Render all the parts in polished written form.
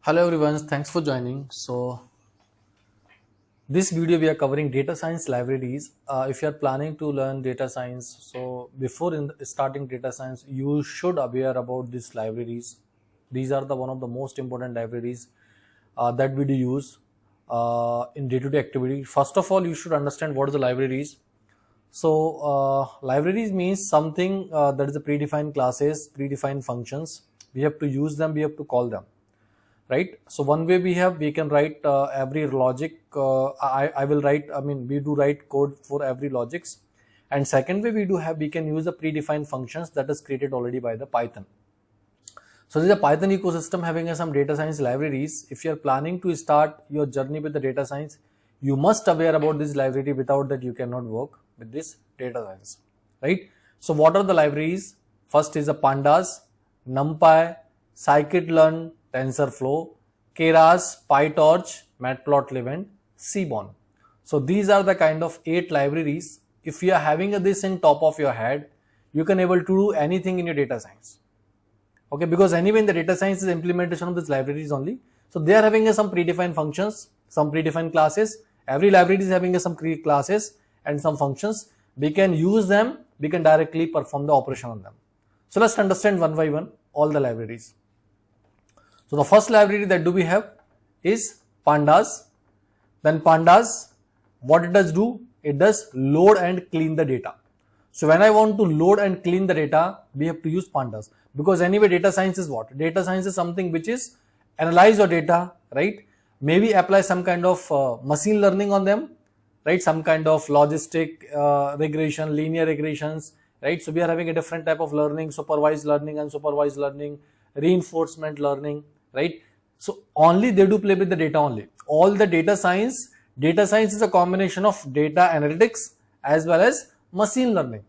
Hello everyone, thanks for joining. So this video we are covering data science libraries. If you are planning to learn data science, so before starting data science, you should aware about these libraries. These are the one of the most important libraries that we do use in day-to-day activity. First of all, you should understand what is the libraries. So libraries means something that is a predefined classes, predefined functions. We have to use them, we have to call them. Right. So one way we can write every logic. We do write code for every logics. And second way we can use the predefined functions that is created already by the Python. So there is a Python ecosystem having some data science libraries. If you are planning to start your journey with the data science, you must aware about this library. Without that, you cannot work with this data science. Right. So what are the libraries? First is the Pandas, NumPy, Scikit-learn, TensorFlow, Keras, PyTorch, Matplotlib and Seaborn. So these are the kind of 8 libraries. If you are having this in top of your head, you can able to do anything in your data science. Okay, because anyway in the data science is implementation of these libraries only. So they are having some predefined functions, some predefined classes. Every library is having some classes and some functions. We can use them, we can directly perform the operation on them. So let's understand one by one all the libraries. So the first library that we have is Pandas. Then Pandas, what it does do? It does load and clean the data. So when I want to load and clean the data, we have to use Pandas. Because anyway data science is what? Data science is something which is analyze your data, right? Maybe apply some kind of machine learning on them, right? Some kind of logistic regression, linear regressions, right? So we are having a different type of learning, supervised learning, unsupervised learning, reinforcement learning, right? So only they do play with the data only. All the data science is a combination of data analytics as well as machine learning.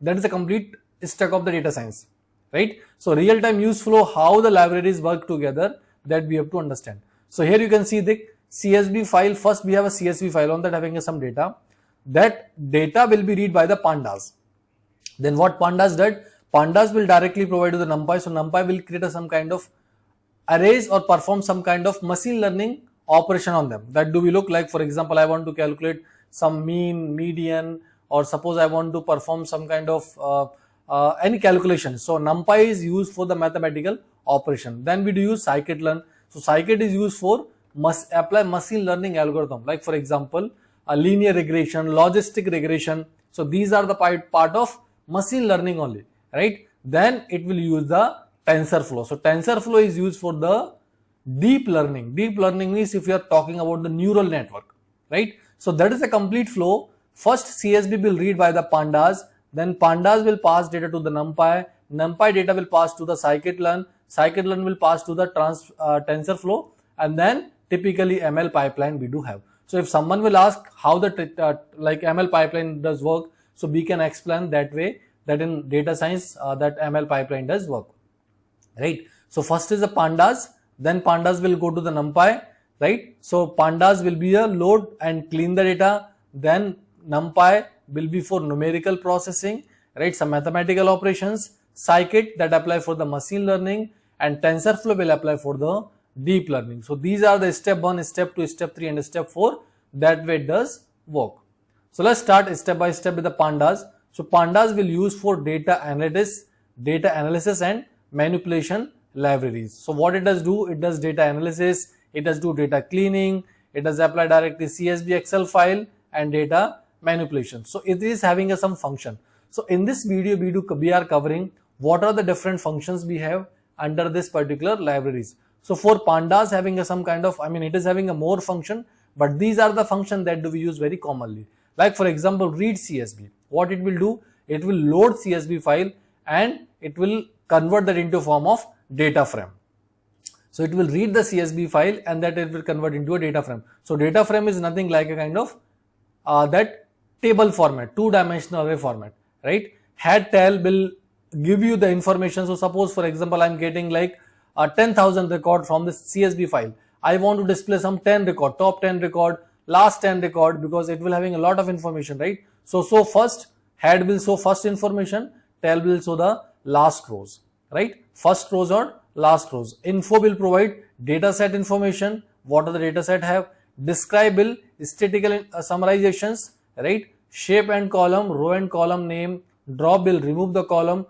That is the complete stack of the data science, right? So real-time use flow, how the libraries work together, that we have to understand. So here you can see the CSV file. First we have a CSV file on that having some data. That data will be read by the Pandas. Then what Pandas did? Pandas will directly provide to the NumPy. So NumPy will create some kind of arrays or perform some kind of machine learning operation on them. That do we look like, for example, I want to calculate some mean, median, or suppose I want to perform some kind of any calculation. So NumPy is used for the mathematical operation. Then we do use Scikit-learn. So Scikit is used for apply machine learning algorithm, like for example, a linear regression, logistic regression. So these are the part of machine learning only, right? Then it will use the TensorFlow. So TensorFlow is used for the deep learning. Deep learning means if you are talking about the neural network, right? So that is a complete flow. First CSV will read by the Pandas, then Pandas will pass data to the NumPy, NumPy data will pass to the Scikit-learn, Scikit-learn will pass to the TensorFlow, and then typically ML pipeline we do have. So if someone will ask how the like ML pipeline does work, so we can explain that way, that in data science that ML pipeline does work. Right. So first is the Pandas, then Pandas will go to the NumPy, right? So Pandas will be a load and clean the data, then NumPy will be for numerical processing, right? Some mathematical operations, Scikit that apply for the machine learning, and TensorFlow will apply for the deep learning. So these are the step 1, step 2, step 3 and step 4. That way it does work. So let's start step by step with the Pandas. So Pandas will use for data analysis and manipulation libraries. So what it does do? It does data analysis, it does do data cleaning, it does apply directly CSV Excel file and data manipulation. So it is having some function. So in this video we are covering what are the different functions we have under this particular libraries. So for Pandas having some kind of, it is having a more function, but these are the functions that do we use very commonly. Like for example, read CSV. What it will do? It will load CSV file and it will convert that into form of data frame. So it will read the CSV file and that it will convert into a data frame. So data frame is nothing like a kind of that table format, 2-dimensional array format, right? Head tail will give you the information. So suppose for example, I'm getting like 10,000 record from this CSV file. I want to display some 10 record, top 10 record, last 10 record, because it will having a lot of information, right? So first head will show first information, tail will show the last rows, right? First rows or last rows. Info will provide data set information, what are the data set have, describable, statistical summarizations, right, shape and column, row and column name, drawable, remove the column,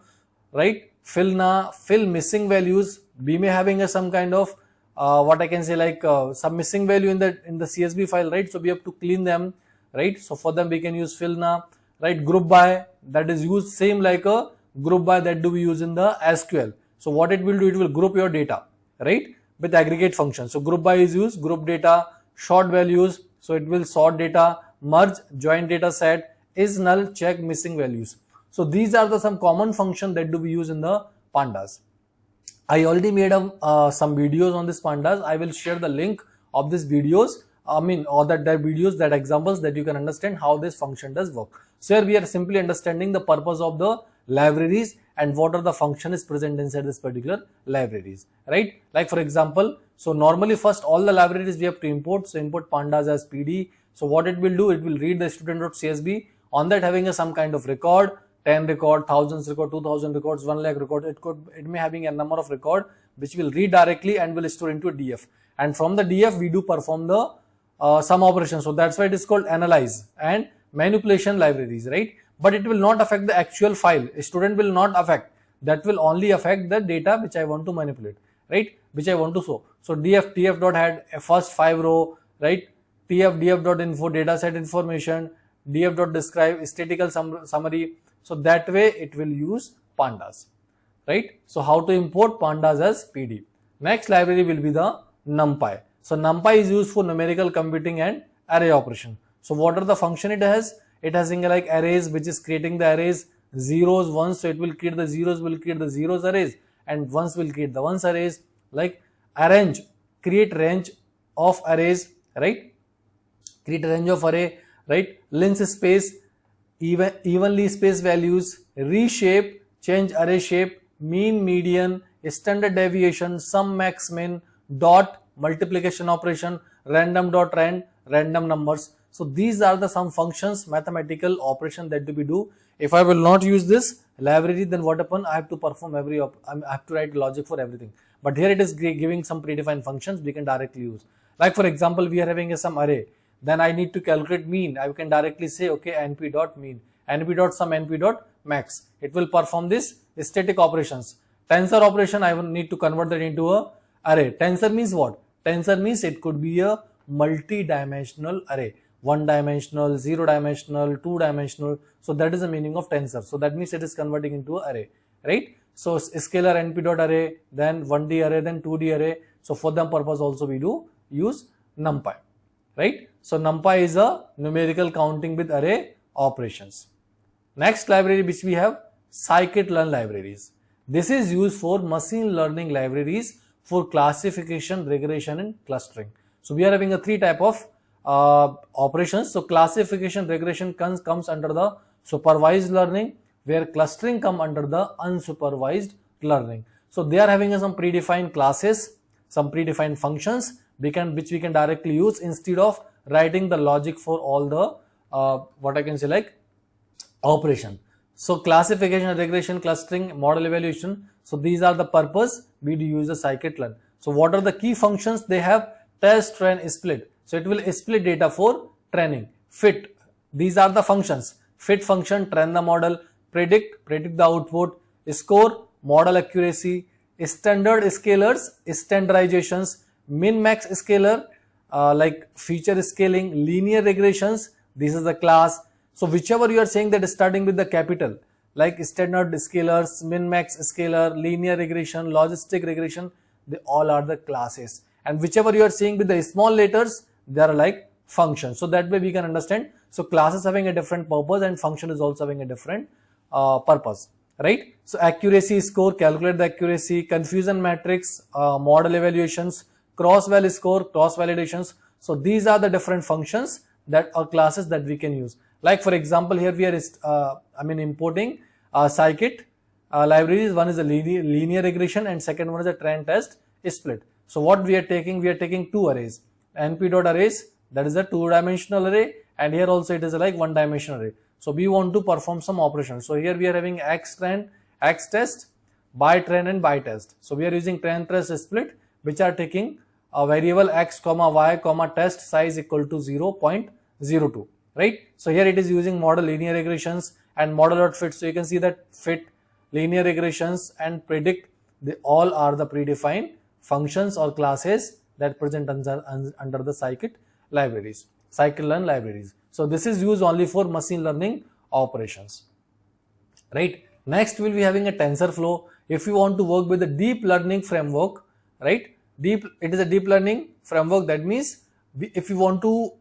right, fill missing values. We may having some kind of what I can say like some missing value in the CSV file, right? So we have to clean them, right? So for them we can use fill na, right? Group by, that is used same like a group by that do we use in the SQL. So what it will do, it will group your data, right, with aggregate function. So group by is used, group data, sort values, so it will sort data, merge, join data set, is null, check missing values. So these are the some common function that do we use in the Pandas. I already made some videos on this Pandas. I will share the link of these videos, or that videos, that examples, that you can understand how this function does work. So here we are simply understanding the purpose of the libraries and what are the functions present inside this particular libraries, right? Like for example, so normally first all the libraries we have to import. So import pandas as PD. So what it will do, it will read the student.csv, on that having some kind of record, 10 record, thousands record, 2000 records, 1 lakh record. It may having a number of record which will read directly and will store into a DF. And from the DF we do perform the some operations. So that's why it is called analyze and manipulation libraries, right? But it will not affect the actual file. A student will not affect. That will only affect the data which I want to manipulate, right? Which I want to show. So tf dot had a first 5 row, right? df dot info, data set information, df dot describe, statistical summary. So that way it will use pandas, right? So how to import pandas as PD. Next library will be the NumPy. So NumPy is used for numerical computing and array operation. So what are the function it has? It has like arrays, which is creating the arrays, zeros, ones. So it will create the zeros, will create the zeros arrays, and ones will create the ones arrays. Like arrange, create range of arrays, right? Create a range of array, right? Lens space, evenly spaced values, reshape, change array shape, mean, median, standard deviation, sum, max, min, dot, multiplication operation, random dot rand, random numbers. So these are the some functions, mathematical operation that we do. If I will not use this library, then what happen? I have to perform I have to write logic for everything. But here it is giving some predefined functions we can directly use. Like for example, we are having some array. Then I need to calculate mean. I can directly say, okay, np dot mean, np dot sum, np dot max. It will perform this static operations. Tensor operation, I will need to convert that into a array. Tensor means what? Tensor means it could be a multi-dimensional array. 1-dimensional, 0-dimensional, 2-dimensional. So that is the meaning of tensor. So that means it is converting into an array, right? So scalar np dot array, then 1D array, then 2D array. So for that purpose also we do use NumPy, right? So NumPy is a numerical counting with array operations. Next library which we have, Scikit-learn libraries. This is used for machine learning libraries for classification, regression and clustering. So we are having a 3 type of operations. So classification, regression comes under the supervised learning, where clustering come under the unsupervised learning. So they are having some predefined classes, some predefined functions which we can directly use instead of writing the logic for all the what I can say like operation. So classification, regression, clustering, model evaluation. So these are the purpose we do use the scikit-learn. So what are the key functions they have? Test, train, split. So it will split data for training. Fit, these are the functions. Fit function, train the model. Predict the output. Score, model accuracy. Standard scalars, standardizations. Min max scalar, like feature scaling. Linear regressions, this is the class. So whichever you are saying that is starting with the capital, like standard scalars, min max scalar, linear regression, logistic regression, they all are the classes. And whichever you are seeing with the small letters, they are like functions. So that way we can understand. So class is having a different purpose and function is also having a different purpose, right? So accuracy score, calculate the accuracy, confusion matrix, model evaluations, cross-val score, cross validations. So these are the different functions that are classes that we can use. Like for example, here we are importing scikit libraries. One is a linear regression and second one is a train test split. So what we are taking 2 arrays, np.arrays, that is a 2-dimensional array, and here also it is a like 1-dimensional array. So we want to perform some operations. So here we are having x train, x test, by train and by test. So we are using train test split, which are taking a variable x comma y comma test size equal to 0.02, right? So here it is using model linear regressions and model.fit. So you can see that fit, linear regressions and predict, they all are the predefined functions or classes that present under the scikit libraries, scikit-learn libraries. So this is used only for machine learning operations, right? Next we'll be having a TensorFlow. If you want to work with a deep learning framework, right? It is a deep learning framework. That means if you want to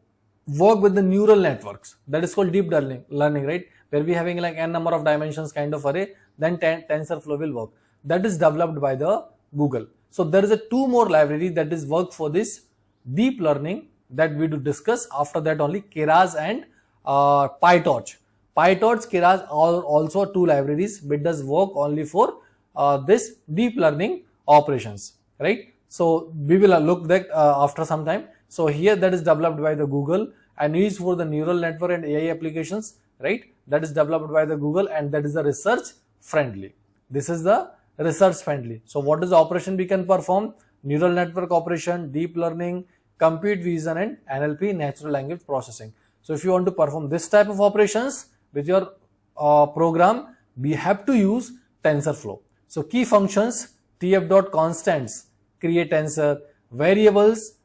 work with the neural networks, that is called deep learning, right? Where we having like n number of dimensions kind of array, then TensorFlow will work. That is developed by the Google. So there is a two more library that is work for this deep learning that we do discuss. After that only Keras and PyTorch. PyTorch, Keras are also two libraries which does work only for this deep learning operations, right? So we will look that after some time. So here that is developed by the Google and used for the neural network and AI applications, right? That is developed by the Google and that is the research friendly. This is the research friendly. So what is the operation we can perform? Neural network operation, deep learning, compute vision and NLP, natural language processing. So if you want to perform this type of operations with your program, we have to use TensorFlow. So key functions, tf.constants, create tensor, variables,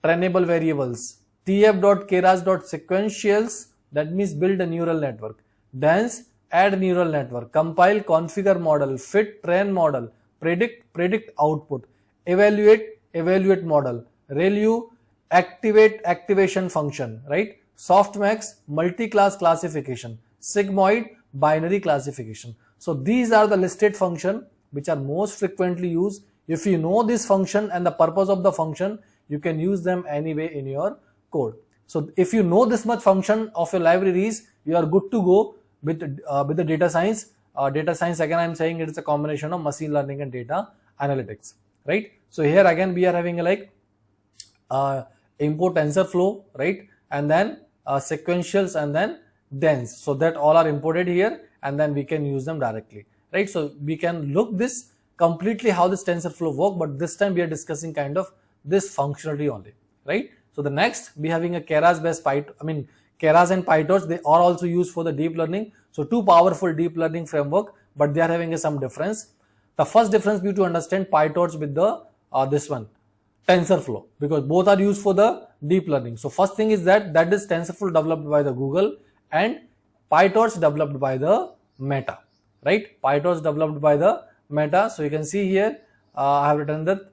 trainable variables, tf.keras.sequentials, that means build a neural network, dense, add neural network, compile, configure model, fit, train model, predict output, evaluate model, ReLU, activation function, right? Softmax, multi-class classification, sigmoid, binary classification. So these are the listed function which are most frequently used. If you know this function and the purpose of the function, you can use them anyway in your code. So if you know this much function of your libraries, you are good to go with the data science. Data science, again I am saying it is a combination of machine learning and data analytics, right? So here again we are having a like import TensorFlow, right? And then sequentials and then dense. So that all are imported here and then we can use them directly, right? So we can look this completely how this TensorFlow work, but this time we are discussing kind of this functionality only, right? So the next we having a Keras based Keras and PyTorch, they are also used for the deep learning. So two powerful deep learning framework, but they are having some difference. The first difference we to understand PyTorch with the this one TensorFlow, because both are used for the deep learning. So first thing is that is TensorFlow developed by the Google and PyTorch developed by the Meta, right? PyTorch developed by the Meta. So you can see here I have written that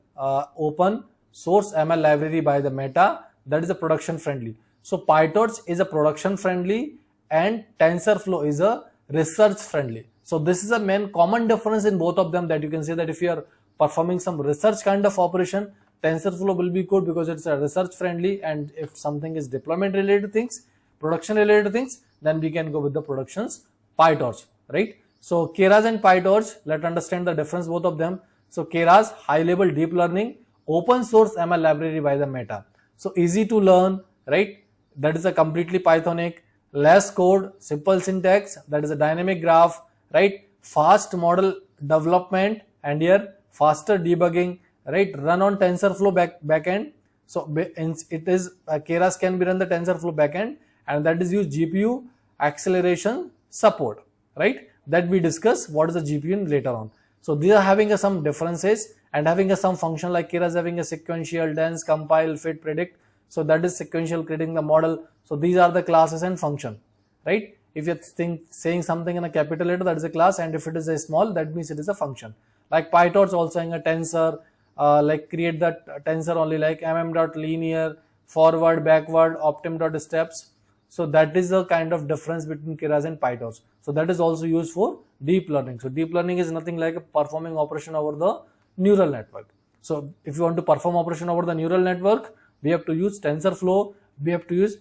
open source ML library by the Meta, that is a production friendly. So PyTorch is a production friendly and TensorFlow is a research friendly. So this is a main common difference in both of them, that you can say that if you are performing some research kind of operation, TensorFlow will be good because it's a research friendly, and if something is deployment related things, production related things, then we can go with the productions PyTorch, right? So Keras and PyTorch, let's understand the difference both of them. So Keras, high level deep learning, open source ML library by the Meta. So easy to learn, right? That is a completely Pythonic, less code, simple syntax, that is a dynamic graph, right? Fast model development and here faster debugging, right? Run on TensorFlow backend. So it is Keras can be run the TensorFlow backend and that is use GPU acceleration support, right? That we discuss what is the GPU later on. So these are having some differences and having some function like Keras having a sequential, dense, compile, fit, predict. So that is sequential creating the model. So these are the classes and function, right? If you're saying something in a capital letter, that is a class, and if it is a small, that means it is a function. Like PyTorch also in a tensor, like create that tensor only like mm.linear, forward, backward, optim.steps. So that is the kind of difference between Keras and PyTorch. So that is also used for deep learning. So deep learning is nothing like a performing operation over the neural network. So if you want to perform operation over the neural network, we have to use TensorFlow, we have to use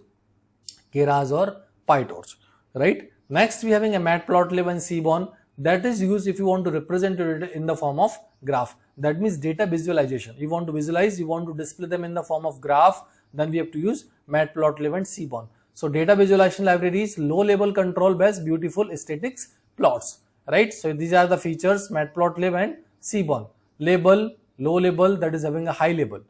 Keras or PyTorch, right? Next we having a Matplotlib and Seaborn, that is used if you want to represent it in the form of graph. That means data visualization. You want to visualize, you want to display them in the form of graph, then we have to use Matplotlib and Seaborn. So data visualization libraries, low level control based beautiful statics plots, right? So these are the features Matplotlib and Seaborn. Label, low level, that is having a high level,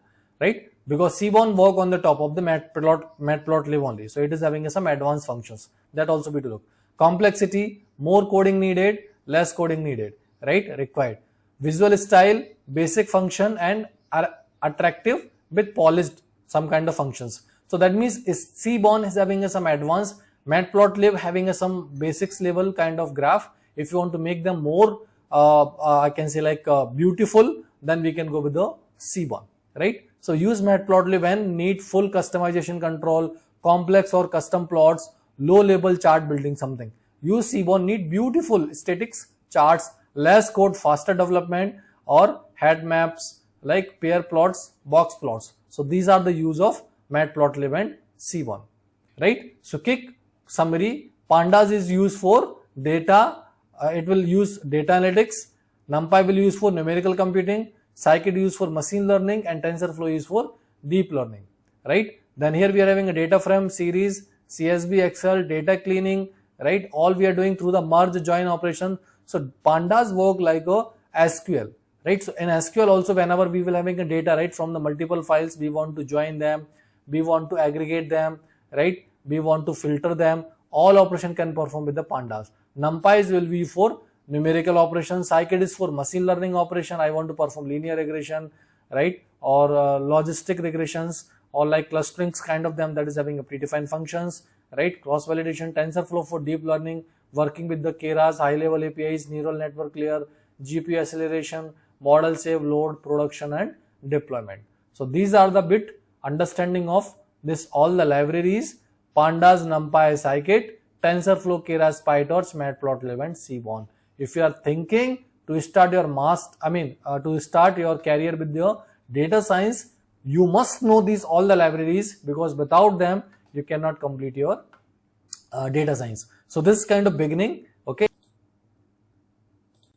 right? Because Seaborn work on the top of the Matplotlib only. So it is having some advanced functions. That also be to look. Complexity, more coding needed, less coding needed, right? Required. Visual style, basic function, and are attractive with polished some kind of functions. So that means Seaborn is having some advanced, Matplotlib having some basics level kind of graph. If you want to make them more, I can say like beautiful, then we can go with the Seaborn, right? So use Matplotlib when need full customization control, complex or custom plots, low level chart building something. Use Seaborn need beautiful statics, charts, less code, faster development, or head maps like pair plots, box plots. So these are the use of Matplotlib and Seaborn, right? So quick summary, Pandas is used for data, it will use data analytics, NumPy will use for numerical computing, Scikit used for machine learning, and TensorFlow used for deep learning, right? Then here we are having a data frame series, CSV, Excel, data cleaning, right? All we are doing through the merge join operation. So Pandas work like a SQL, right? So in SQL also, whenever we will having a data, right, from the multiple files, we want to join them, we want to aggregate them, right? We want to filter them. All operation can perform with the Pandas. NumPy will be for numerical operations. Scikit is for machine learning operation. I want to perform linear regression, right? Or logistic regressions, or like clusterings kind of them, that is having a predefined functions, right? Cross validation. TensorFlow for deep learning, working with the Keras, high level APIs, neural network layer, GPU acceleration, model save, load, production, and deployment. So these are the bit understanding of this, all the libraries: Pandas, NumPy, Scikit, TensorFlow, Keras, PyTorch, Matplotlib, and Seaborn. If you are thinking to start your to start your career with your data science, you must know these all the libraries, because without them you cannot complete your data science. So this is kind of beginning.